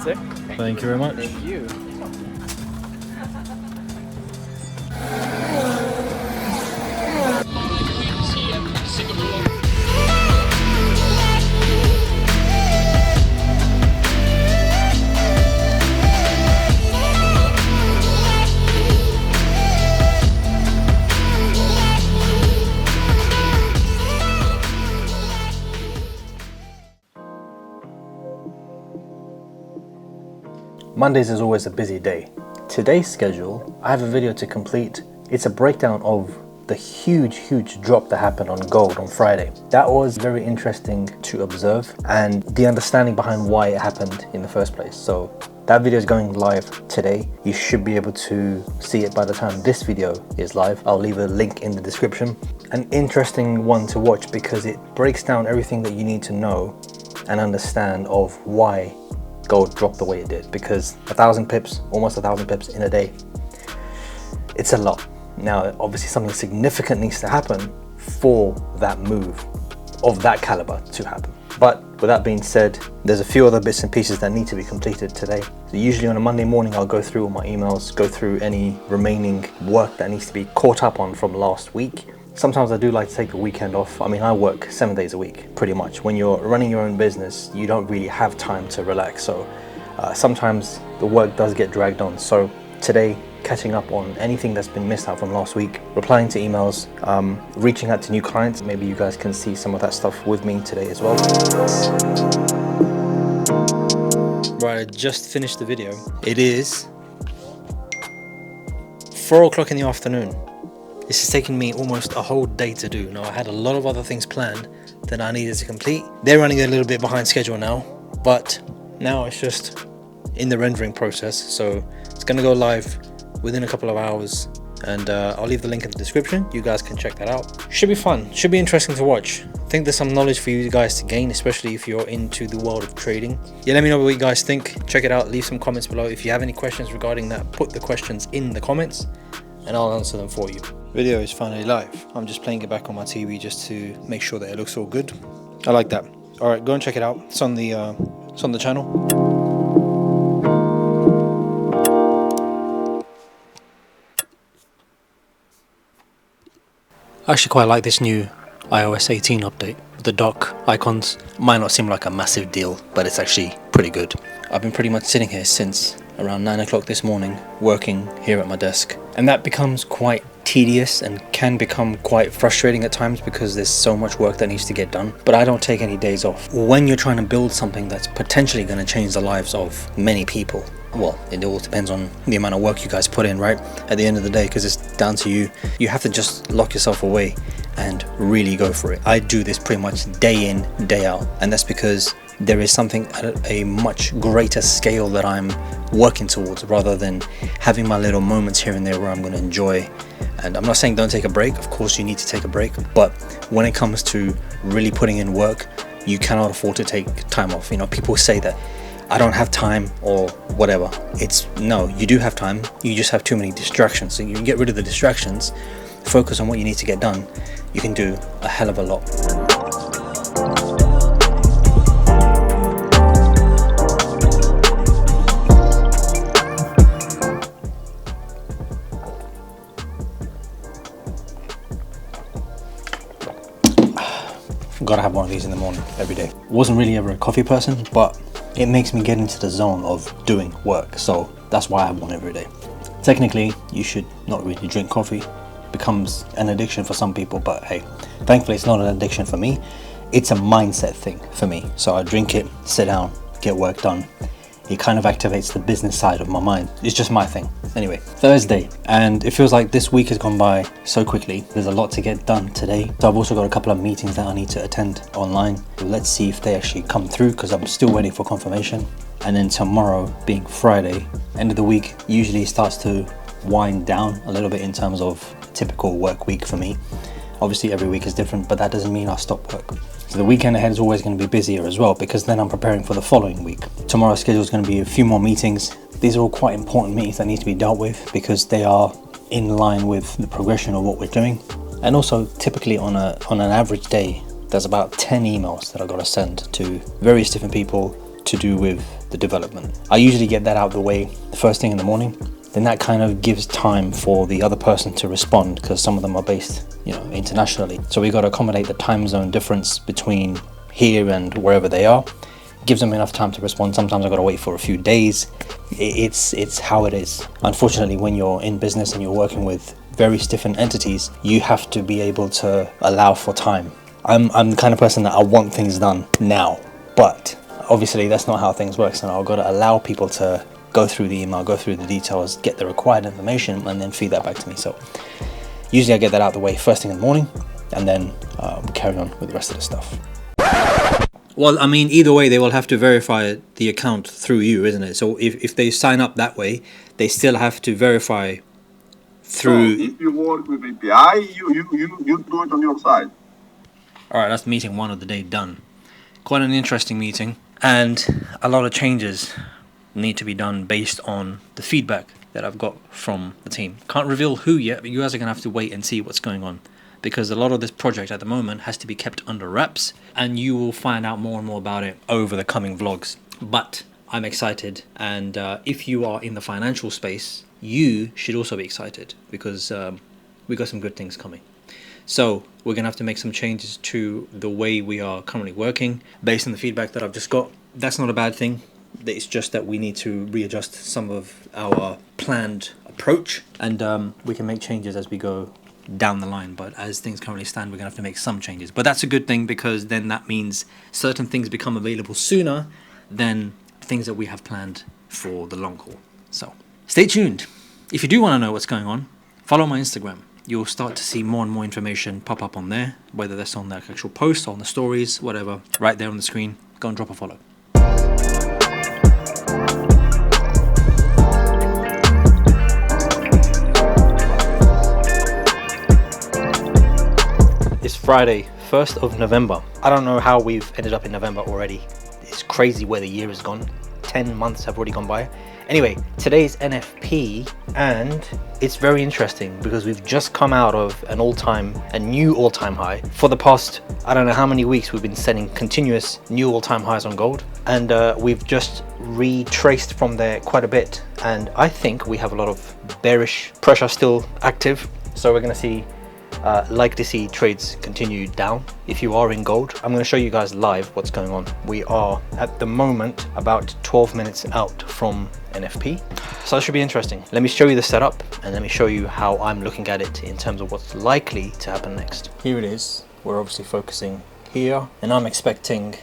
sir. Thank you very much. Thank you. Mondays is always a busy day. Today's schedule, I have a video to complete. It's a breakdown of the huge drop that happened on gold on Friday. That was very interesting to observe and the understanding behind why it happened in the first place. So that video is going live today. You should be able to see it by the time this video is live. I'll leave a link in the description. An interesting one to watch because it breaks down everything that you need to know and understand of why gold dropped the way it did, because 1,000 pips, almost 1,000 pips in a day, it's a lot. Now obviously something significant needs to happen for that move of that caliber to happen. But with that being said, there's a few other bits and pieces that need to be completed today. So usually on a Monday morning I'll go through all my emails, go through any remaining work that needs to be caught up on from last week. Sometimes I do like to take the weekend off. I mean, I work 7 days a week, pretty much. When you're running your own business, you don't really have time to relax. So sometimes the work does get dragged on. So today, catching up on anything that's been missed out from last week, replying to emails, reaching out to new clients. Maybe you guys can see some of that stuff with me today as well. Right, I just finished the video. It is 4 o'clock in the afternoon. This has taken me almost a whole day to do. Now, I had a lot of other things planned that I needed to complete. They're running a little bit behind schedule now, but now it's just in the rendering process. So it's gonna go live within a couple of hours, and I'll leave the link in the description. You guys can check that out. Should be fun, should be interesting to watch. I think there's some knowledge for you guys to gain, especially if you're into the world of trading. Yeah, let me know what you guys think. Check it out, leave some comments below. If you have any questions regarding that, put the questions in the comments and I'll answer them for you. Video is finally live. I'm just playing it back on my TV just to make sure that it looks all good. I like that. All right, go and check it out. It's on the channel. I actually quite like this new iOS 18 update. The dock icons might not seem like a massive deal, but it's actually pretty good. I've been pretty much sitting here since around 9 o'clock this morning, working here at my desk. And that becomes quite tedious and can become quite frustrating at times because there's so much work that needs to get done. But I don't take any days off. When you're trying to build something that's potentially going to change the lives of many people, well, it all depends on the amount of work you guys put in, right? At the end of the day, because it's down to you. You have to just lock yourself away and really go for it. I do this pretty much day in, day out. And that's because there is something at a much greater scale that I'm working towards, rather than having my little moments here and there where I'm going to enjoy. And I'm not saying don't take a break. Of course you need to take a break. But when it comes to really putting in work, you cannot afford to take time off. You know, people say that I don't have time or whatever. It's no, you do have time. You just have too many distractions. So you can get rid of the distractions, focus on what you need to get done. You can do a hell of a lot. Gotta have one of these in the morning every day. Wasn't really ever a coffee person, but it makes me get into the zone of doing work, so that's why I have one every day. Technically, you should not really drink coffee. It becomes an addiction for some people, but hey, thankfully it's not an addiction for me. It's a mindset thing for me. So I drink it, sit down, get work done. It kind of activates the business side of my mind. It's just my thing. Anyway, Thursday, and it feels like this week has gone by so quickly. There's a lot to get done today. So I've also got a couple of meetings that I need to attend online. Let's see if they actually come through, because I'm still waiting for confirmation. And then tomorrow, being Friday, end of the week usually starts to wind down a little bit in terms of typical work week for me. Obviously every week is different, but that doesn't mean I'll stop work. So the weekend ahead is always going to be busier as well, because then I'm preparing for the following week. Tomorrow's schedule is going to be a few more meetings. These are all quite important meetings that need to be dealt with because they are in line with the progression of what we're doing. And also typically on an average day, there's about 10 emails that I've got to send to various different people to do with the development. I usually get that out of the way the first thing in the morning. Then that kind of gives time for the other person to respond, because some of them are based, internationally. So we got to accommodate the time zone difference between here and wherever they are. Gives them enough time to respond. Sometimes I've got to wait for a few days. It's how it is. Unfortunately, when you're in business and you're working with various different entities, you have to be able to allow for time. I'm the kind of person that I want things done now, but obviously that's not how things work. So I've got to allow people to go through the email, go through the details, get the required information, and then feed that back to me. So usually I get that out of the way first thing in the morning, and then we carry on with the rest of the stuff. Well, I mean, either way, they will have to verify the account through you, isn't it? So if they sign up that way, they still have to verify through... So if you work with API, you do it on your side. All right, that's meeting 1 of the day done. Quite an interesting meeting, and a lot of changes need to be done based on the feedback that I've got from the team. Can't reveal who yet, but you guys are gonna have to wait and see what's going on, because a lot of this project at the moment has to be kept under wraps, and you will find out more and more about it over the coming vlogs. But I'm excited, and if you are in the financial space, you should also be excited, because we got some good things coming. So we're gonna have to make some changes to the way we are currently working based on the feedback that I've just got. That's not a bad thing. It's just that we need to readjust some of our planned approach, and we can make changes as we go down the line. But as things currently stand, we're gonna have to make some changes. But that's a good thing, because then that means certain things become available sooner than things that we have planned for the long haul. So stay tuned. If you do want to know what's going on, follow my Instagram. You'll start to see more and more information pop up on there, whether that's on the actual post, on the stories, whatever, right there on the screen. Go and drop a follow. It's Friday, 1st of November. I don't know how we've ended up in November already. It's crazy where the year has gone. 10 months have already gone by. Anyway, today's NFP, and it's very interesting because we've just come out of a new all-time high. For the past, I don't know how many weeks, we've been setting continuous new all-time highs on gold, and we've just retraced from there quite a bit. And I think we have a lot of bearish pressure still active. So we're gonna see like to see trades continue down. If you are in gold, I'm going to show you guys live what's going on. We are at the moment about 12 minutes out from NFP, so that should be interesting. Let me show you the setup, and let me show you how I'm looking at it in terms of what's likely to happen next. Here it is. We're obviously focusing here, and I'm expecting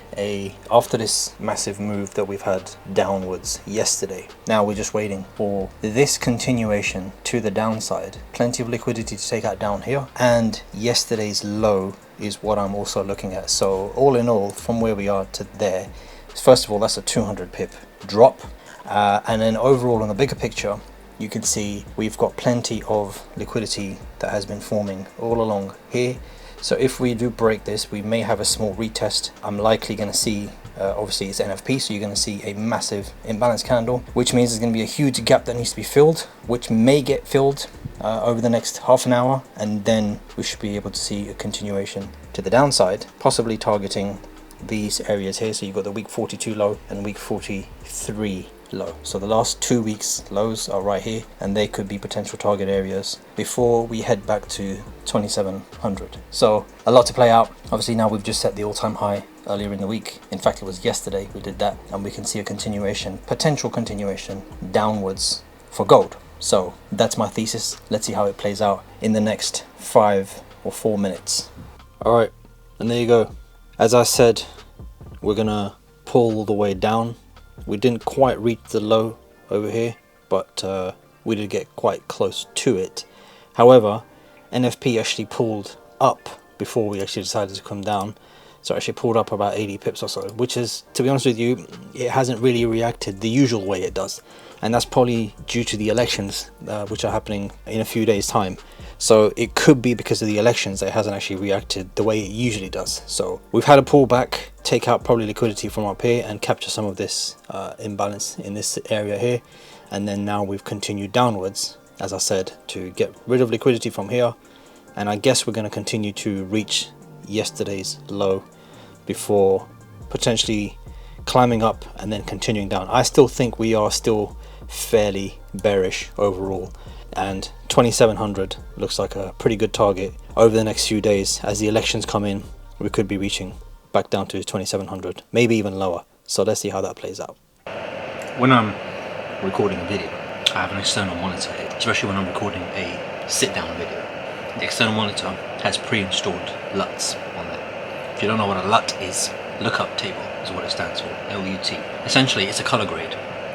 after this massive move that we've had downwards yesterday, now we're just waiting for this continuation to the downside. Plenty of liquidity to take out down here, and yesterday's low is what I'm also looking at. So all in all, from where we are to there, first of all, that's a 200 pip drop, and then overall on the bigger picture, you can see we've got plenty of liquidity that has been forming all along here. So if we do break this, we may have a small retest. I'm likely going to see, obviously it's NFP, so you're going to see a massive imbalance candle, which means there's going to be a huge gap that needs to be filled, which may get filled over the next half an hour, and then we should be able to see a continuation to the downside, possibly targeting these areas here. So you've got the week 42 low and week 43 low. So the last 2 weeks lows are right here, and they could be potential target areas before we head back to 2700. So a lot to play out. Obviously now we've just set the all-time high earlier in the week. In fact, it was yesterday we did that, and we can see a continuation, potential continuation downwards for gold. So that's my thesis. Let's see how it plays out in the next 5 or 4 minutes. All right, and there you go. As I said, we're gonna pull the way down. We didn't quite reach the low over here, but we did get quite close to it. However, NFP actually pulled up before we actually decided to come down. So it actually pulled up about 80 pips or so, which is, to be honest with you, it hasn't really reacted the usual way it does. And that's probably due to the elections, which are happening in a few days' time. So it could be because of the elections that it hasn't actually reacted the way it usually does. So we've had a pullback, take out probably liquidity from up here and capture some of this imbalance in this area here. And then now we've continued downwards, as I said, to get rid of liquidity from here. And I guess we're going to continue to reach yesterday's low before potentially climbing up and then continuing down. I still think we are still fairly bearish overall, and 2700 looks like a pretty good target over the next few days. As the elections come in, we could be reaching back down to 2700, maybe even lower. So let's see how that plays out. When I'm recording a video, I have an external monitor, especially when I'm recording a sit-down video. The external monitor has pre-installed LUTs on there. If you don't know what a LUT is, lookup table is what it stands for, LUT. Essentially, it's a color grade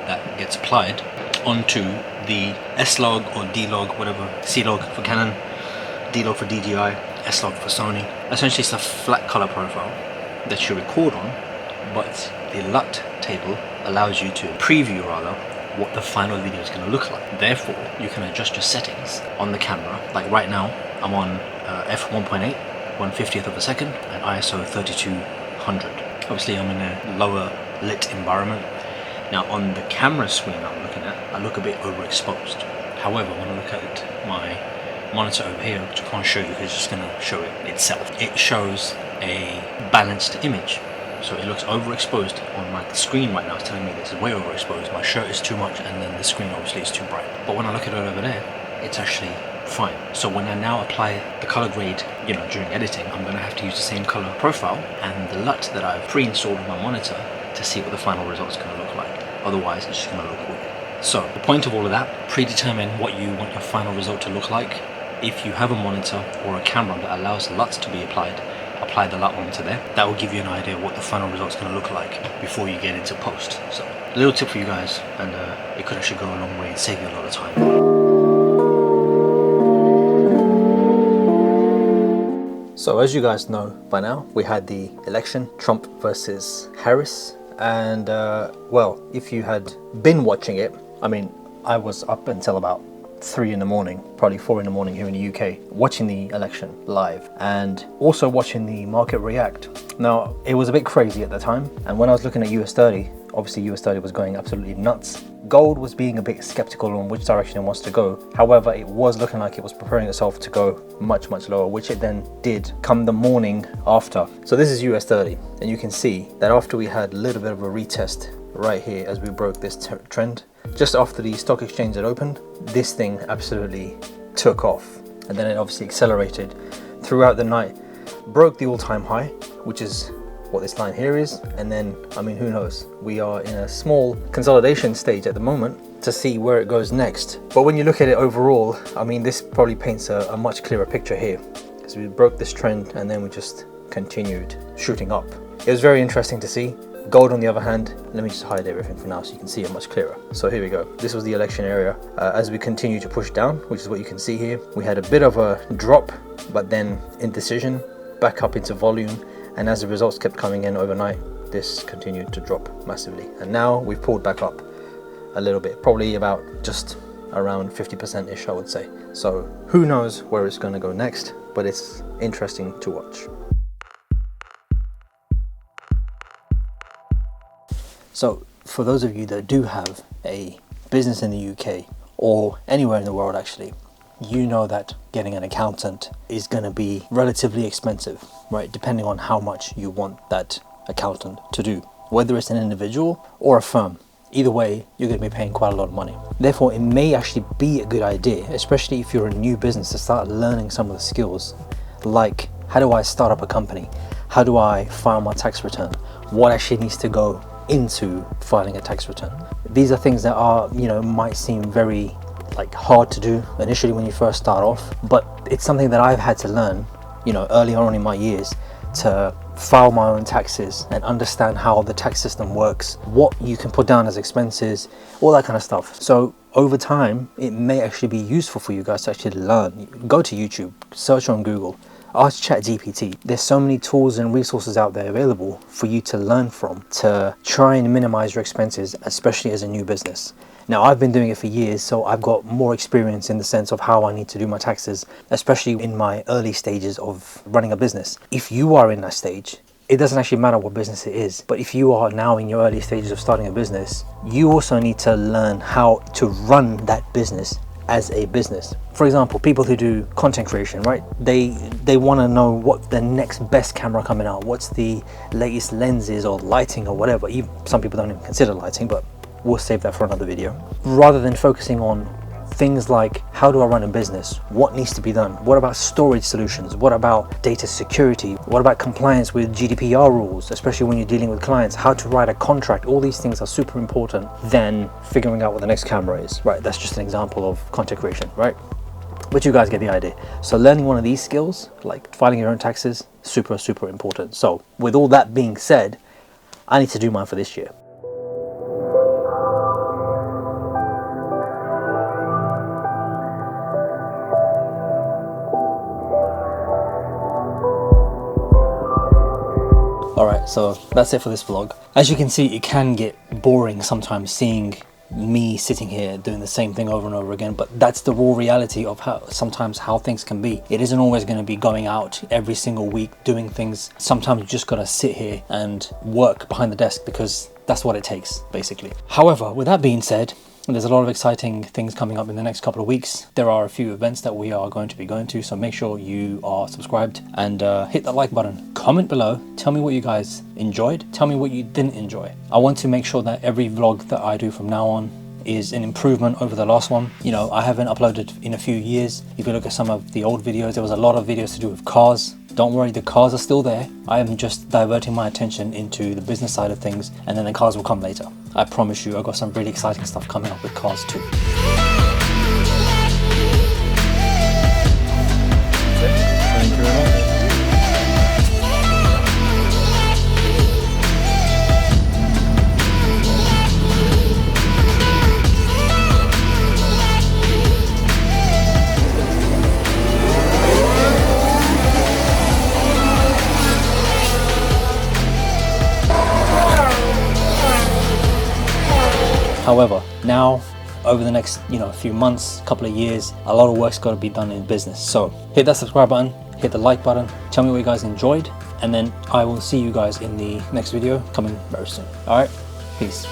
that gets applied onto the S-Log or D-Log, whatever, C-Log for Canon, D-Log for DJI, S-Log for Sony. Essentially, it's a flat color profile that you record on, but the LUT table allows you to preview what the final video is going to look like. Therefore, you can adjust your settings on the camera. Like right now, I'm on f1.8, 1/50th of a second, and ISO 3200. Obviously, I'm in a lower lit environment. Now, on the camera screen I'm looking at, I look a bit overexposed. However, when I look at my monitor over here, which I can't show you because it's just going to show it itself, it shows a balanced image. So it looks overexposed on the screen right now. It's telling me this is way overexposed. My shirt is too much, and then the screen obviously is too bright. But when I look at it over there, it's actually fine. So when I now apply the color grade, during editing, I'm going to have to use the same color profile and the LUT that I've pre-installed on my monitor to see what the final result is going to look like. Otherwise, it's just going to look weird. So the point of all of that, predetermine what you want your final result to look like. If you have a monitor or a camera that allows LUTs to be applied, apply the LUT onto there. That will give you an idea what the final result is going to look like before you get into post. So a little tip for you guys, and it could actually go a long way and save you a lot of time. So as you guys know by now, we had the election, Trump versus Harris, and well, if you had been watching it, I was up until about 3 in the morning, probably 4 in the morning here in the UK, watching the election live and also watching the market react. Now, it was a bit crazy at the time, and when I was looking at US 30, obviously US 30 was going absolutely nuts. Gold was being a bit skeptical on which direction it wants to go. However, it was looking like it was preparing itself to go much lower, which it then did come the morning after. So this is US 30, and you can see that after we had a little bit of a retest right here as we broke this trend, just after the stock exchange had opened, this thing absolutely took off, and then it obviously accelerated throughout the night, broke the all-time high, which is what this line here is, and then who knows, we are in a small consolidation stage at the moment to see where it goes next. But when you look at it overall, this probably paints a much clearer picture here, because we broke this trend and then we just continued shooting up. It was very interesting to see. Gold, on the other hand, let me just hide everything for now so you can see it much clearer. So here we go. This was the election area. As we continue to push down, which is what you can see here, we had a bit of a drop, but then indecision, back up into volume, and as the results kept coming in overnight, this continued to drop massively. And now we've pulled back up a little bit, probably about just around 50%-ish, I would say. So who knows where it's going to go next, but it's interesting to watch. So for those of you that do have a business in the UK or anywhere in the world actually, you know that getting an accountant is going to be relatively expensive, right? Depending on how much you want that accountant to do, whether it's an individual or a firm. Either way, you're going to be paying quite a lot of money. Therefore, it may actually be a good idea, especially if you're a new business, to start learning some of the skills, like how do I start up a company? How do I file my tax return? What actually needs to go into filing a tax return? These are things that are, might seem very hard to do initially when you first start off, but it's something that I've had to learn, early on in my years, to file my own taxes and understand how the tax system works, what you can put down as expenses, all that kind of stuff. So over time, it may actually be useful for you guys to actually learn. Go to YouTube, search on Google, ask ChatGPT. There's so many tools and resources out there available for you to learn from, to try and minimize your expenses, especially as a new business. Now, I've been doing it for years, so I've got more experience in the sense of how I need to do my taxes, especially in my early stages of running a business. If you are in that stage, it doesn't actually matter what business it is, but if you are now in your early stages of starting a business, you also need to learn how to run that business as a business. For example, people who do content creation, right? They want to know what the next best camera coming out, what's the latest lenses or lighting or whatever. Even some people don't even consider lighting, but we'll save that for another video. Rather than focusing on things like, how do I run a business? What needs to be done? What about storage solutions? What about data security? What about compliance with GDPR rules, especially when you're dealing with clients? How to write a contract? All these things are super important than figuring out what the next camera is, right? That's just an example of content creation, right? But you guys get the idea. So learning one of these skills, like filing your own taxes, super, super important. So with all that being said, I need to do mine for this year. Alright, so that's it for this vlog. As you can see, it can get boring sometimes seeing me sitting here doing the same thing over and over again, but that's the raw reality of how things can be. It isn't always going to be going out every single week doing things. Sometimes you just got to sit here and work behind the desk because that's what it takes, basically. However, with that being said, there's a lot of exciting things coming up in the next couple of weeks. There are a few events that we are going to be going to, so make sure you are subscribed and hit that like button. Comment below, tell me what you guys enjoyed, tell me what you didn't enjoy. I want to make sure that every vlog that I do from now on is an improvement over the last one. You know, I haven't uploaded in a few years. If you look at some of the old videos, there was a lot of videos to do with cars. Don't worry, the cars are still there. I am just diverting my attention into the business side of things, and then the cars will come later. I promise you, I've got some really exciting stuff coming up with cars too. Thank you very much. However, now over the next few months, couple of years, a lot of work's got to be done in business. So hit that subscribe button, hit the like button, tell me what you guys enjoyed, and then I will see you guys in the next video coming very soon. All right, peace.